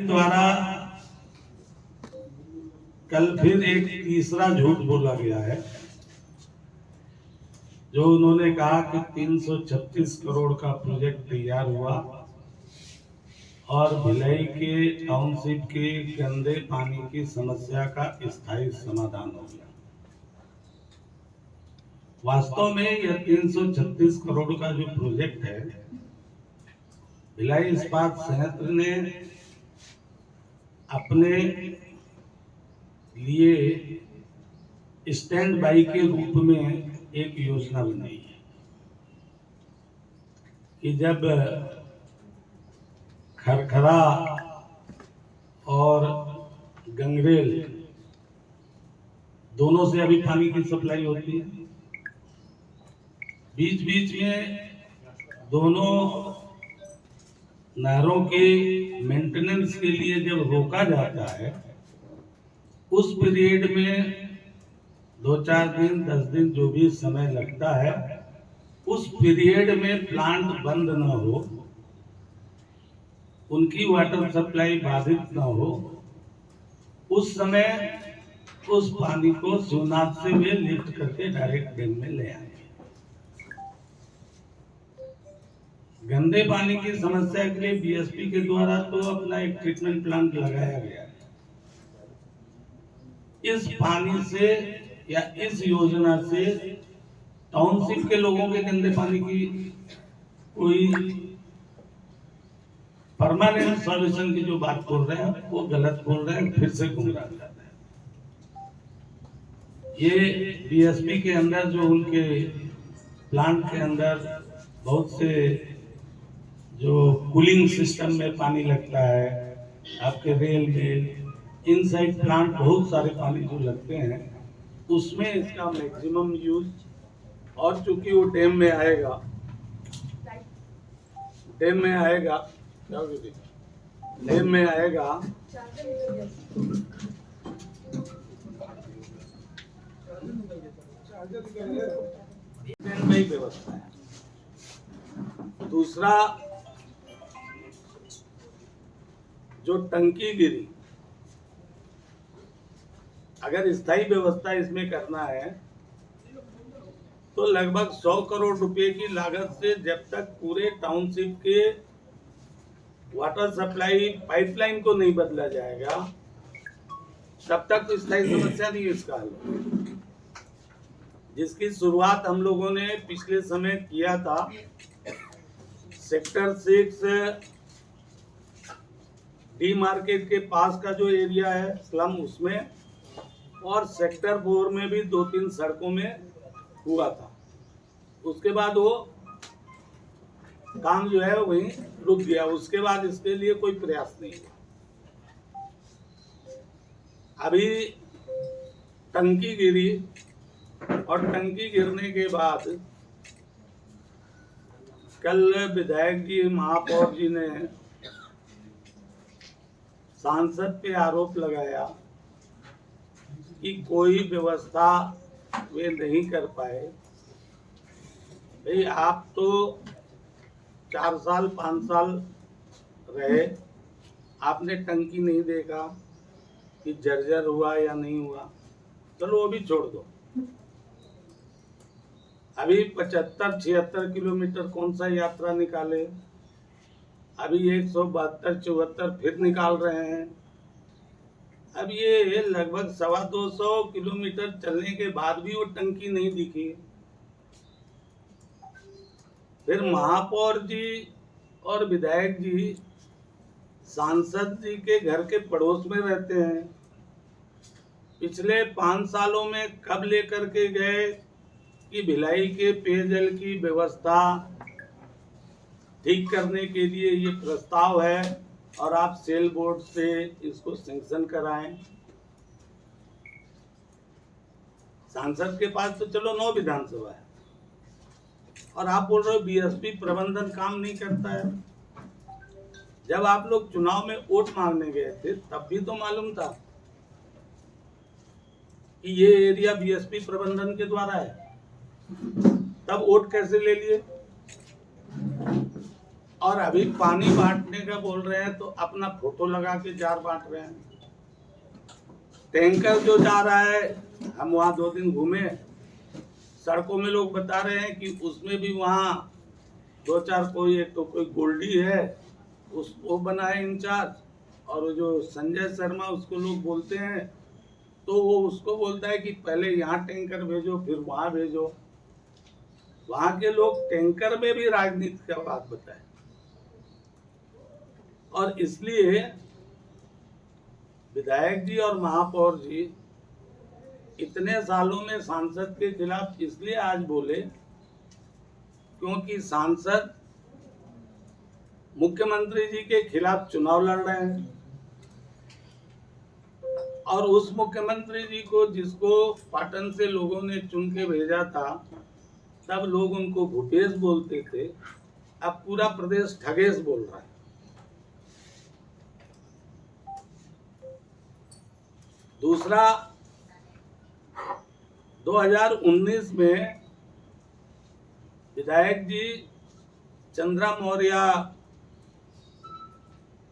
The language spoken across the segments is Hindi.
द्वारा कल फिर एक तीसरा झूठ बोला गया है, जो उन्होंने कहा कि 336 करोड़ का प्रोजेक्ट तैयार हुआ और भिलाई के टाउनशिप के गंदे पानी की समस्या का स्थायी समाधान हो गया। वास्तव में यह 336 करोड़ का जो प्रोजेक्ट है, भिलाई इस्पात संयंत्र ने अपने लिए स्टैंड बाई के रूप में एक योजना बनाई है कि जब खरखरा और गंगरेल दोनों से अभी पानी की सप्लाई होती है, बीच बीच में दोनों नहरों के मेंटेनेंस के लिए जब रोका जाता है, उस पीरियड में 2-4 दिन 10 दिन जो भी समय लगता है, उस पीरियड में प्लांट बंद न हो, उनकी वाटर सप्लाई बाधित न हो, उस समय उस पानी को शिवनाथ से वे लिफ्ट करके डायरेक्ट डैम में ले आए। गंदे पानी की समस्या के लिए बीएसपी के द्वारा तो अपना एक ट्रीटमेंट प्लांट लगाया गया है। इस पानी से या इस योजना से टाउनशिप के लोगों के गंदे पानी की कोई परमानेंट सॉल्यूशन की जो बात बोल रहे हैं वो गलत बोल रहे हैं, फिर से गुमराह कर रहे हैं। ये बीएसपी के अंदर जो उनके प्लांट के अंदर बहुत से जो कूलिंग सिस्टम में पानी लगता है, आपके रेल में इनसाइड प्लांट बहुत सारे पानी जो लगते हैं, उसमें इसका मैक्सिमम यूज, और चूंकि वो डैम में आएगा डैम में आएगा 10 में व्यवस्था है। दूसरा, जो टंकी गिरी, अगर स्थायी व्यवस्था इसमें करना है तो लगभग 100 करोड़ रुपए की लागत से जब तक पूरे टाउनशिप के वाटर सप्लाई पाइपलाइन को नहीं बदला जाएगा, तब तक तो स्थायी समस्या नहीं है इसका हल, जिसकी शुरुआत हम लोगों ने पिछले समय किया था। सेक्टर 6 डी मार्केट के पास का जो एरिया है स्लम, उसमें, और सेक्टर 4 में भी 2-3 सड़कों में हुआ था। उसके बाद वो काम जो है वहीं रुक गया। उसके बाद इसके लिए कोई प्रयास नहीं हुआ। अभी टंकी गिरी, और टंकी गिरने के बाद कल विधायक जी, महापौर जी ने सांसद पे आरोप लगाया कि कोई व्यवस्था वे नहीं कर पाए। भाई, आप तो 4 साल 5 साल रहे, आपने टंकी नहीं देखा कि जर्जर हुआ या नहीं हुआ, चलो वो भी छोड़ दो। अभी 75-76 किलोमीटर कौन सा यात्रा निकाले, अभी 172-74 फिर निकाल रहे हैं। अब ये लगभग 250 किलोमीटर चलने के बाद भी वो टंकी नहीं दिखी। फिर महापौर जी और विधायक जी सांसद जी के घर के पड़ोस में रहते हैं। पिछले 5 सालों में कब लेकर के गए कि भिलाई के पेयजल की व्यवस्था ठीक करने के लिए ये प्रस्ताव है और आप सेल बोर्ड से इसको सैंक्शन कराएं। सांसद के पास तो चलो 9 विधानसभा है, और आप बोल रहे हो बीएसपी प्रबंधन काम नहीं करता है। जब आप लोग चुनाव में वोट मांगने गए थे, तब भी तो मालूम था कि ये एरिया बीएसपी प्रबंधन के द्वारा है, तब वोट कैसे ले लिए? और अभी पानी बांटने का बोल रहे हैं तो अपना फोटो लगा के जार बांट रहे हैं। टैंकर जो जा रहा है, हम वहाँ 2 दिन घूमे, सड़कों में लोग बता रहे हैं कि उसमें भी वहाँ 2-4 कोई, एक तो कोई गोल्डी है वो बना है इंचार्ज, और जो संजय शर्मा उसको लोग बोलते हैं, तो वो उसको बोलता है कि पहले यहाँ टैंकर भेजो फिर वहाँ भेजो। वहाँ के लोग टैंकर में भी राजनीति का बात बताए, और इसलिए विधायक जी और महापौर जी इतने सालों में सांसद के खिलाफ इसलिए आज बोले क्योंकि सांसद मुख्यमंत्री जी के खिलाफ चुनाव लड़ रहे हैं, और उस मुख्यमंत्री जी को जिसको पाटन से लोगों ने चुन के भेजा था, तब लोग उनको भूपेश बोलते थे, अब पूरा प्रदेश ठगेश बोल रहा है। दूसरा, 2019 में विधायक जी चंद्रा मौर्य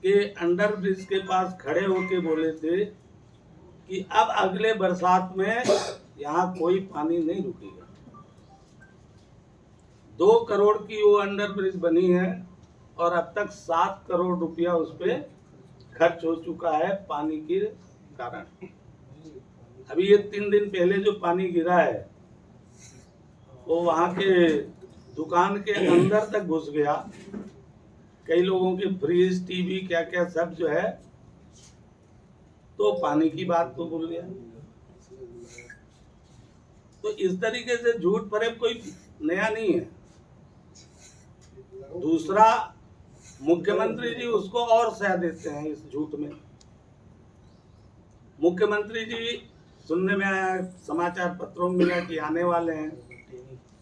के अंडर ब्रिज के पास खड़े होके बोले थे कि अब अगले बरसात में यहाँ कोई पानी नहीं रुकेगा। 2 करोड़ की वो अंडर ब्रिज बनी है और अब तक 7 करोड़ रुपया उस पर खर्च हो चुका है पानी के कारण। अभी ये 3 दिन पहले जो पानी गिरा है वो वहाँ के दुकान के अंदर तक घुस गया, कई लोगों के फ्रिज टीवी क्या क्या सब जो है, तो पानी की बात तो भूल गया। तो इस तरीके से झूठ फरेब कोई नया नहीं है। दूसरा, मुख्यमंत्री जी उसको और सह देते हैं इस झूठ में। मुख्यमंत्री जी, सुनने में आया, समाचार पत्रों में मिला कि आने वाले हैं,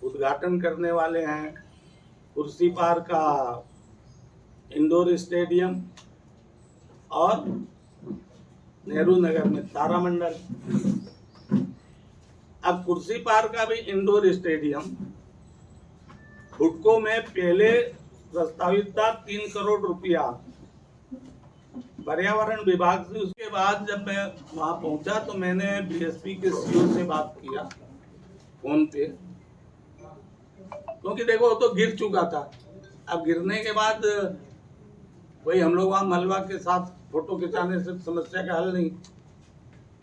उद्घाटन करने वाले हैं कुर्सी पार का इंडोर स्टेडियम और नेहरू नगर में तारामंडल। अब कुर्सी पार का भी इंडोर स्टेडियम हुडको में पहले प्रस्तावित था 3 करोड़ रुपया पर्यावरण विभाग से। उसके बाद जब मैं वहां पहुंचा तो मैंने बीएसपी के सीईओ से बात किया फोन पे, क्योंकि देखो वो तो गिर चुका था। अब गिरने के बाद वही हम लोग वहां मलबा के साथ फोटो खिंचाने से समस्या का हल नहीं,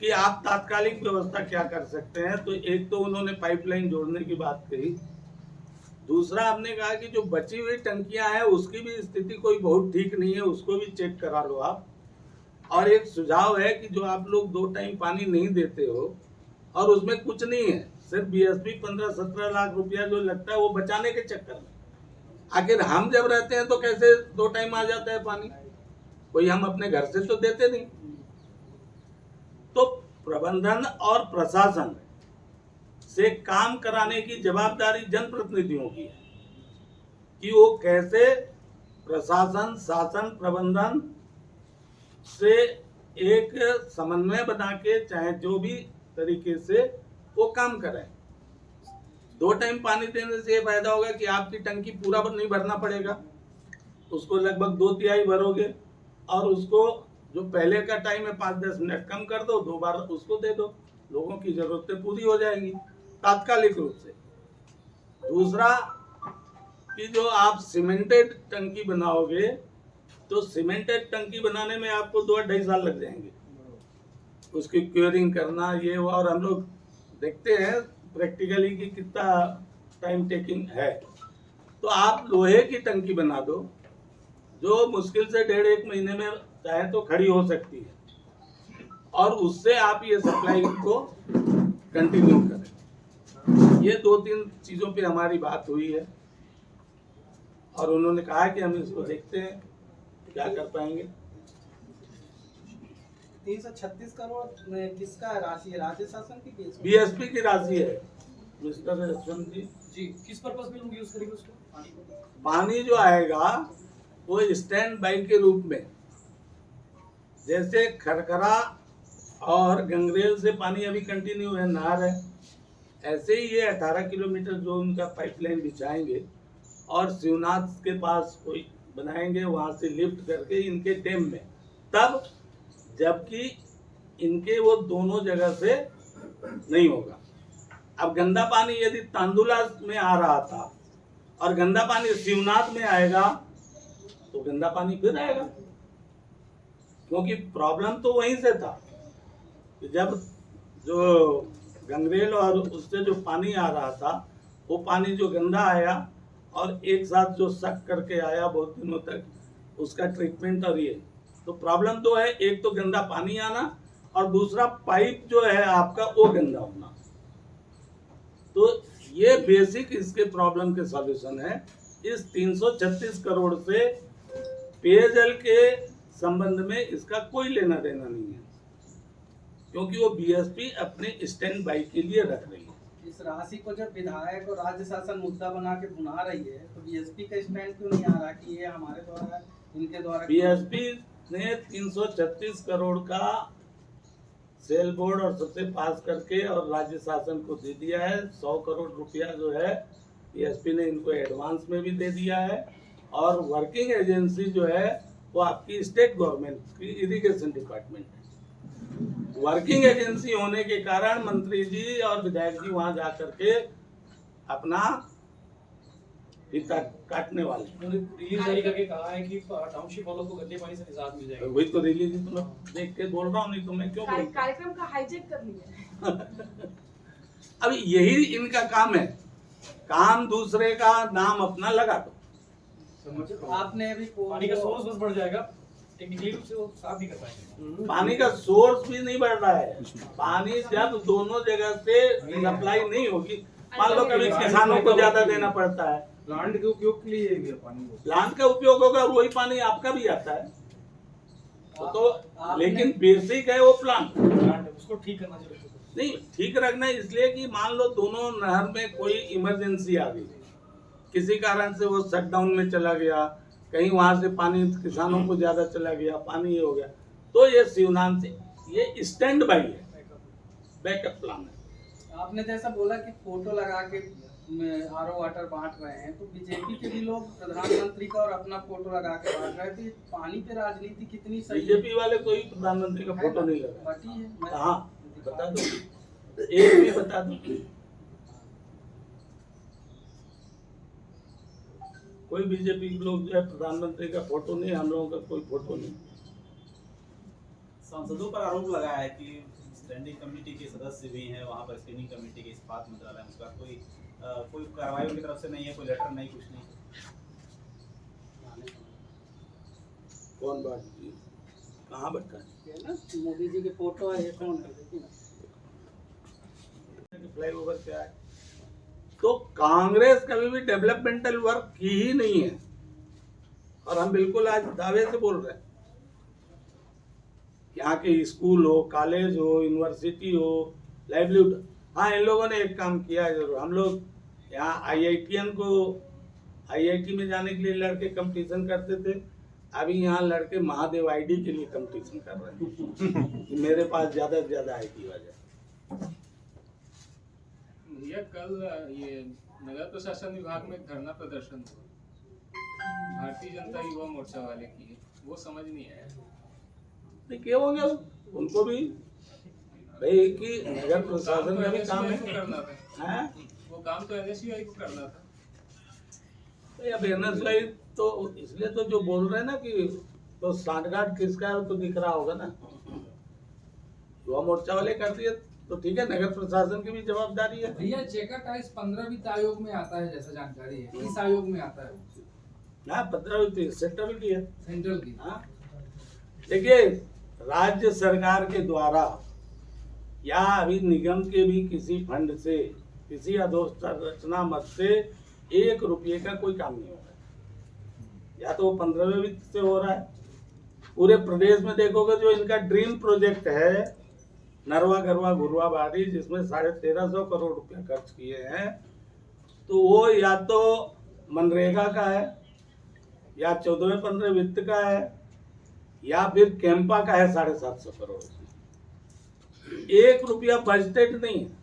कि आप तात्कालिक व्यवस्था क्या कर सकते हैं। तो एक तो उन्होंने पाइपलाइन जोड़ने की बात कही, दूसरा हमने कहा कि जो बची हुई टंकियां हैं उसकी भी स्थिति कोई बहुत ठीक नहीं है, उसको भी चेक करा लो आप। और एक सुझाव है कि जो आप लोग 2 टाइम पानी नहीं देते हो और उसमें कुछ नहीं है, सिर्फ बीएसपी 15-17 लाख रुपया जो लगता है वो बचाने के चक्कर में। आखिर हम जब रहते हैं तो कैसे 2 टाइम आ जाता है पानी, कोई हम अपने घर से तो देते नहीं। तो प्रबंधन और प्रशासन से काम कराने की जवाबदारी जनप्रतिनिधियों की है कि वो कैसे प्रशासन, शासन, प्रबंधन से एक समन्वय बना के, चाहे जो भी तरीके से वो काम करें। 2 टाइम पानी देने से ये फायदा होगा कि आपकी टंकी पूरा नहीं भरना पड़ेगा, उसको लगभग 2/3 भरोगे, और उसको जो पहले का टाइम है 5-10 मिनट कम कर दो, 2 बार उसको दे दो, लोगों की जरूरतें पूरी हो जाएंगी तात्कालिक रूप से। दूसरा कि जो आप सीमेंटेड टंकी बनाओगे तो सीमेंटेड टंकी बनाने में आपको 2-2.5 साल लग जाएंगे, उसकी क्यूरिंग करना ये वो, और हम लोग देखते हैं प्रैक्टिकली कि कितना टाइम टेकिंग है। तो आप लोहे की टंकी बना दो जो मुश्किल से 1.5-1 महीने में चाहे तो खड़ी हो सकती है, और उससे आप ये सप्लाई को कंटिन्यू करें। ये 2-3 चीजों पे हमारी बात हुई है, और उन्होंने कहा कि हम इसको देखते हैं क्या कर पाएंगे। 336 करोड़ किसका राशि है? राज्य शासन की बीएसपी की राशि है मिस्टर यशवंत जी। किस पर्पस में लोग यूज करेंगे उसको? पानी जो आएगा वो स्टैंड बाई के रूप में, जैसे खरखरा और गंगरेल से पानी अभी कंटिन्यू है, नहर है, ऐसे ही ये 18 किलोमीटर जो उनका पाइपलाइन बिछाएंगे और शिवनाथ के पास कोई बनाएंगे वहां से लिफ्ट करके इनके डैम में, तब, जबकि इनके वो दोनों जगह से नहीं होगा। अब गंदा पानी यदि तांदुला में आ रहा था और गंदा पानी शिवनाथ में आएगा तो गंदा पानी फिर आएगा, क्योंकि प्रॉब्लम तो वहीं से था कि जब जो गंगरेल और उससे जो पानी आ रहा था वो पानी जो गंदा आया और एक साथ जो सक करके आया बहुत दिनों तक, उसका ट्रीटमेंट और ये तो प्रॉब्लम तो है, एक तो गंदा पानी आना और दूसरा पाइप जो है आपका वो गंदा होना। तो ये बेसिक इसके प्रॉब्लम के सॉल्यूशन है। इस 336 करोड़ से पेयजल के संबंध में इसका कोई लेना देना नहीं है, क्योंकि वो बीएसपी अपने स्टैंड बाई के लिए रख रही है। इस राशि को जब विधायक और राज्य शासन मुद्दा बना के भुना रही है तो बीएसपी का स्टैंड क्यों नहीं आ रहा कि ये हमारे द्वारा, इनके द्वारा? बीएसपी ने 336 करोड़ का सेल बोर्ड और सबसे पास करके और राज्य शासन को दे दिया है। 100 करोड़ रुपया जो है बीएसपी ने इनको एडवांस में भी दे दिया है, और वर्किंग एजेंसी जो है वो आपकी स्टेट गवर्नमेंट की इरिगेशन डिपार्टमेंट है। वर्किंग एजेंसी होने के कारण मंत्री जी और विधायक जी वहां जा करके अपना हिस्सा काटने वाले। रिलीज जारी करके कहा है कि टाउनशिप वालों को गंदे पानी से निजात मिल जाएगी। वही तो रिलीज तो मैं देख के बोल रहा हूँ, नहीं तो मैं क्यों बोलूं? कार्यक्रम का हाईजैक कर लिया। अब यही इनका काम है, काम दूसरे का नाम अपना लगा दो। आपने अभी पानी का सोर्स बस बढ़ जाएगा, टेक्निकली रूप से वो साफ नहीं कर पाएंगे। पानी का सोर्स भी नहीं बढ़ रहा है। पानी जब दोनों जगह से सप्लाई नहीं होगी, मान लो कभी किसानों को ज्यादा देना पड़ता है, प्लांट के उपयोग के लिए पानी प्लांट का उपयोग होगा और वही पानी आपका भी आता है। तो लेकिन बेसिक है वो प्लांट, उसको ठीक करना चाहिए। नहीं ठीक रखना इसलिए कि मान लो दोनों नहर में कोई इमरजेंसी आ गई, किसी कारण से वो शटडाउन में चला गया, कहीं वहां से पानी किसानों को ज्यादा चला गया, पानी ये हो गया, तो ये शिवनाथ से ये स्टैंड बाई है, बैकअप प्लान है। आपने जैसा बोला कि फोटो लगा के आरओ वाटर बांट रहे हैं, तो बीजेपी के भी लोग प्रधानमंत्री का और अपना फोटो लगा के बांट रहे थे। पानी पे राजनीति कितनी सही है? बीजेपी वाले कोई प्रधानमंत्री का फोटो नहीं लगा। बाकी है हाँ बता दो, एक भी बता दो। कोई बीजेपी के लोग जो है प्रधानमंत्री का फोटो नहीं, हम लोगों का कोई फोटो नहीं। सांसदों पर आरोप लगाया है कि स्टैंडिंग कमेटी के सदस्य भी हैं, वहाँ पर स्क्रीनिंग कमेटी के इस्पात मंत्रालय, उसका कोई कार्रवाई उनकी तरफ से नहीं है, कोई लेटर नहीं, कुछ नहीं। कौन बात की? कहाँ बैठा है? मोदी जी के फोटो है, ये कौन है? देखिए ना फ्लाईओवर क्या है? तो कांग्रेस कभी भी डेवलपमेंटल वर्क की ही नहीं है, और हम बिल्कुल आज दावे से बोल रहे हैं। यहाँ के स्कूल हो, कॉलेज हो, यूनिवर्सिटी हो, लाइवलीहुड, हाँ इन लोगों ने एक काम किया है जरूर। हम लोग यहाँ आईआईटीएन को आईआईटी में जाने के लिए लड़के कंपटीशन करते थे, अभी यहाँ लड़के महादेव आईडी के लिए कंपटीशन कर रहे हैं कि मेरे पास ज्यादा से ज्यादा आईडी आ जाए। भैया कल ये नगर प्रशासन विभाग में धरना प्रदर्शन हुआ, भारतीय जनता युवा मोर्चा वाले की, वो समझ नहीं आया। क्या होंगे उनको भी भाई कि नगर प्रशासन का भी काम है करना था, हैं? वो काम तो एनएसयूआई को करना था। अब एनएसयूआई तो इसलिए तो जो बोल रहे हैं ना कि तो सांठगांठ किसका है तो दिख रहा होगा ना, युवा मोर्चा वाले कर दिए तो ठीक है, नगर प्रशासन की भी जवाबदारी है। भैया जेका टाइस 15 वित्त आयोग में आता है जैसा जानकारी है, किस आयोग में आता है? हाँ 15 सेंट्रल की है, सेंट्रल की। हाँ देखिए राज्य सरकार के द्वारा या अभी निगम के भी किसी फंड से, किसी अधोसंरचना मद से 1 रुपये का कोई काम नहीं हो रहा है, या तो वो 15वें वित्त से हो रहा है। पूरे प्रदेश में देखोगे जो इनका ड्रीम प्रोजेक्ट है नरवा गरवा घुरवा बाड़ी, जिसमें 1350 करोड़ रुपया खर्च किए हैं, तो वो या तो मनरेगा का है, या 14वें-15वें वित्त का है, या फिर कैंपा का है 750 करोड़। 1 रुपया बजटेड नहीं है।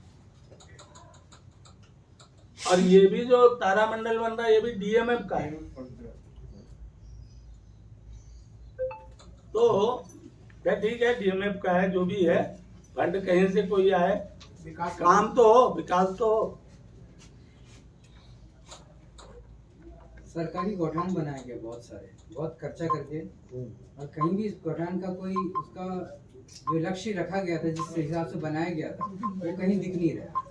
और ये भी जो तारामंडल बन रहा है ये भी डीएमएफ का है, तो क्या ठीक है, डीएमएफ का है, जो भी है, फंड कहीं से कोई आए, काम तो हो, विकास तो हो। सरकारी गोडाउन बनाया गया बहुत सारे, बहुत खर्चा करके, और कहीं भी इस गोडाउन का कोई उसका जो लक्ष्य रखा गया था, जिस हिसाब से बनाया गया था, वो कहीं दिख नहीं रहा।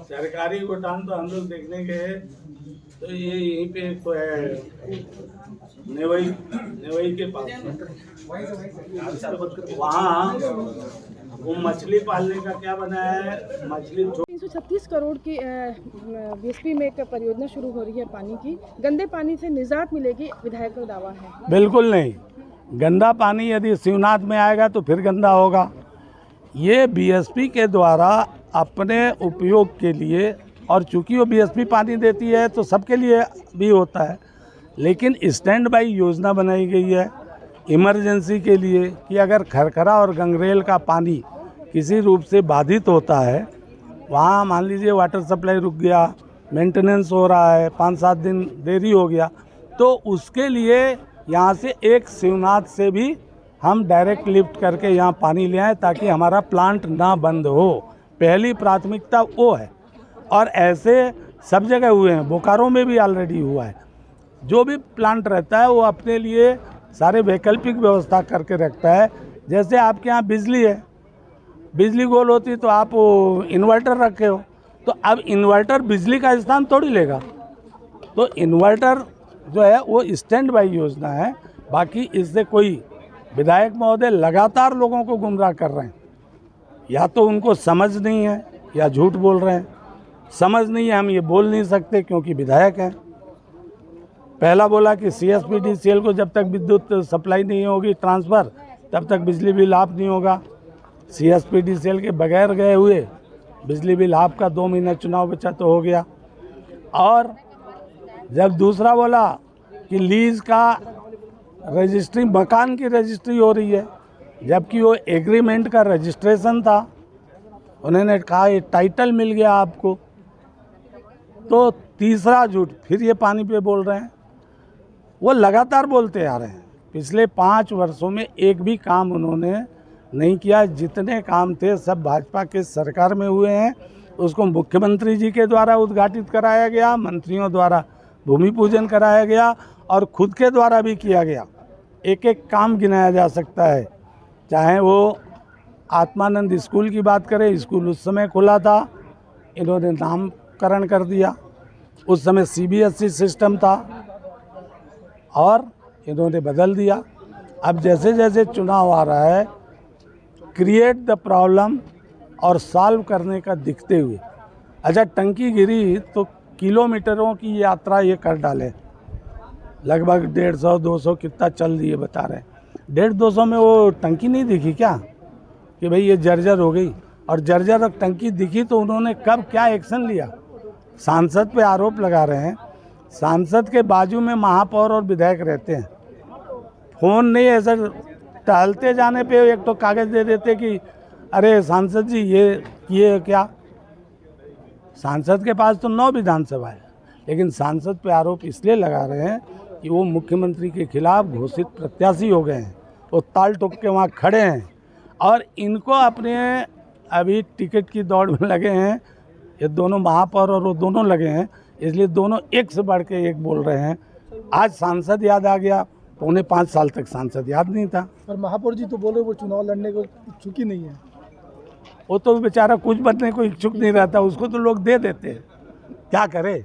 सरकारी गोदाम तो हम लोग देखने गए तो ये यहीं पे तो है, नेवई के पास वहाँ वो मछली पालने का क्या बनाया है, मछली 336 करोड़ की बीएसपी में एक परियोजना शुरू हो रही है पानी की। गंदे पानी से निजात मिलेगी, विधायक का दावा है। बिल्कुल नहीं, गंदा पानी यदि शिवनाथ में आएगा तो फिर गंदा होगा। ये बीएसपी के द्वारा अपने उपयोग के लिए, और चूंकि वो बीएसपी पानी देती है तो सबके लिए भी होता है, लेकिन स्टैंड बाई योजना बनाई गई है इमरजेंसी के लिए कि अगर खरखरा और गंगरेल का पानी किसी रूप से बाधित होता है, वहाँ मान लीजिए वाटर सप्लाई रुक गया, मेंटेनेंस हो रहा है, 5-7 दिन देरी हो गया, तो उसके लिए यहाँ से एक शिवनाथ से भी हम डायरेक्ट लिफ्ट करके यहाँ पानी ले आए ताकि हमारा प्लांट ना बंद हो। पहली प्राथमिकता वो है, और ऐसे सब जगह हुए हैं, बोकारो में भी ऑलरेडी हुआ है। जो भी प्लांट रहता है वो अपने लिए सारे वैकल्पिक व्यवस्था करके रखता है। जैसे आपके यहाँ बिजली है, बिजली गोल होती तो आप इन्वर्टर रखे हो, तो अब इन्वर्टर बिजली का स्थान थोड़ी लेगा, तो इन्वर्टर जो है वो स्टैंड बाई योजना है। बाकी इससे कोई विधायक महोदय लगातार लोगों को गुमराह कर रहे हैं, या तो उनको समझ नहीं है या झूठ बोल रहे हैं। समझ नहीं है, हम ये बोल नहीं सकते क्योंकि विधायक हैं। पहला बोला कि CSPDCL को जब तक विद्युत सप्लाई नहीं होगी ट्रांसफ़र, तब तक बिजली बिल हाफ नहीं होगा। CSPDCL के बगैर गए हुए बिजली बिल हाफ का 2 महीना चुनाव बचा तो हो गया। और जब दूसरा बोला कि लीज का रजिस्ट्री, मकान की रजिस्ट्री हो रही है, जबकि वो एग्रीमेंट का रजिस्ट्रेशन था, उन्होंने कहा ये टाइटल मिल गया आपको। तो तीसरा झूठ फिर ये पानी पे बोल रहे हैं। वो लगातार बोलते आ रहे हैं, पिछले 5 वर्षों में एक भी काम उन्होंने नहीं किया। जितने काम थे सब भाजपा के सरकार में हुए हैं। उसको मुख्यमंत्री जी के द्वारा उद्घाटित कराया गया, मंत्रियों द्वारा भूमि पूजन कराया गया, और खुद के द्वारा भी किया गया। एक एक काम गिनाया जा सकता है, चाहे वो आत्मानंद स्कूल की बात करें, स्कूल उस समय खुला था, इन्होंने नामकरण कर दिया। उस समय CBSE सिस्टम था और इन्होंने बदल दिया। अब जैसे जैसे चुनाव आ रहा है, क्रिएट द प्रॉब्लम और सॉल्व करने का दिखते हुए, अच्छा टंकी गिरी तो किलोमीटरों की यात्रा ये कर डाले, लगभग 150-200 कितना चल दिए बता रहे हैं। 150-200 में वो टंकी नहीं दिखी क्या कि भाई ये जर्जर हो गई, और जर्जर टंकी दिखी तो उन्होंने कब क्या एक्शन लिया। सांसद पे आरोप लगा रहे हैं, सांसद के बाजू में महापौर और विधायक रहते हैं, फ़ोन नहीं ऐसा टहलते जाने पे एक तो कागज़ दे देते कि अरे सांसद जी ये क्या। सांसद के पास तो 9 विधानसभा है, लेकिन सांसद पे आरोप इसलिए लगा रहे हैं कि वो मुख्यमंत्री के खिलाफ घोषित प्रत्याशी हो गए हैं, वो ताल ठोक के वहाँ खड़े हैं, और इनको अपने अभी टिकट की दौड़ में लगे हैं। ये दोनों महापौर और वो दोनों लगे हैं, इसलिए दोनों एक से बढ़ के एक बोल रहे हैं। आज सांसद याद आ गया, 4.5 साल तक सांसद याद नहीं था। और महापौर जी तो बोले वो चुनाव लड़ने को इच्छुक ही नहीं है। वो तो बेचारा कुछ बनने को इच्छुक नहीं रहता, उसको तो लोग दे देते हैं, क्या करे।